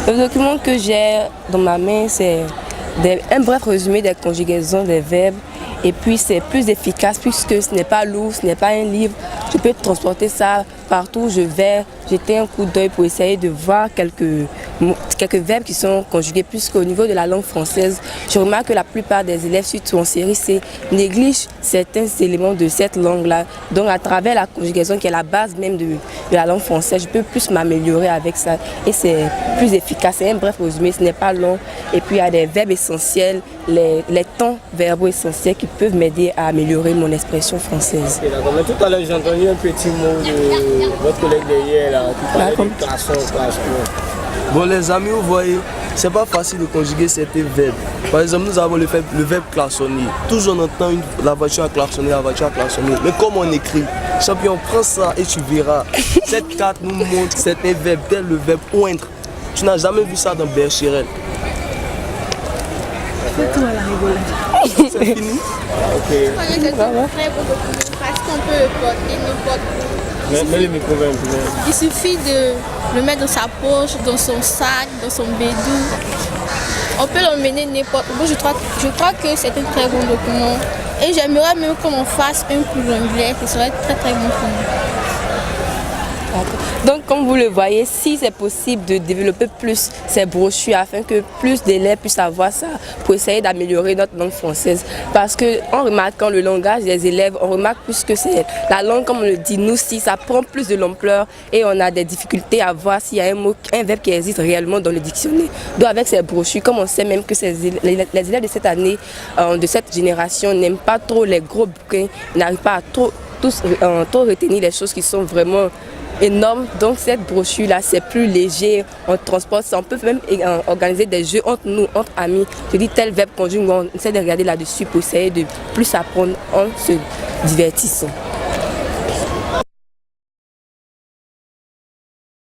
Le document que j'ai dans ma main, c'est un bref résumé des conjugaisons des verbes. Et puis c'est plus efficace puisque ce n'est pas lourd, ce n'est pas un livre. Je peux transporter ça partout où je vais, jeter un coup d'œil pour essayer de voir quelques verbes qui sont conjugués, puisqu'au niveau de la langue française, je remarque que la plupart des élèves, surtout en série C, négligent certains éléments de cette langue-là. Donc à travers la conjugaison qui est la base même de la langue française, je peux plus m'améliorer avec ça et c'est plus efficace. C'est un bref résumé, ce n'est pas long. Et puis il y a des verbes essentiels, les temps verbaux essentiels qui peuvent m'aider à améliorer mon expression française. Okay, mais tout à l'heure j'ai entendu un petit mot de votre collègue derrière là, qui parlait de klaxon. Bon les amis, vous voyez, c'est pas facile de conjuguer certains verbes. Par exemple, nous avons le verbe klaxonner. Toujours on entend la voiture a klaxonné, la voiture a klaxonné. Mais comme on écrit, champion, prends ça et tu verras. Cette carte nous montre certains verbes, tel le verbe oindre. Tu n'as jamais vu ça dans Bercherel. C'est tout à la rigolade. C'est fini? Ok. Parce qu'on peut le porter n'importe où. Mets le micro un peu. Il suffit de le mettre dans sa poche, dans son sac, dans son bédou. On peut l'emmener n'importe où. Je crois que c'est un très bon document. Et j'aimerais même qu'on en fasse un pour l'anglais, qui serait très très bon pour nous. Donc, comme vous le voyez, si c'est possible de développer plus ces brochures afin que plus d'élèves puissent avoir ça pour essayer d'améliorer notre langue française. Parce qu'en remarquant le langage des élèves, on remarque plus que c'est la langue, comme on le dit, nous, si ça prend plus de l'ampleur et on a des difficultés à voir s'il y a un verbe qui existe réellement dans le dictionnaire. Donc, avec ces brochures, comme on sait même que les élèves de cette année, de cette génération, n'aiment pas trop les gros bouquins, n'arrivent pas à trop retenir les choses qui sont vraiment énorme, donc cette brochure là c'est plus léger, on transporte ça, on peut même organiser des jeux entre nous, entre amis. Je dis tel verbe conjugué, on essaie de regarder là-dessus pour essayer de plus apprendre en se divertissant.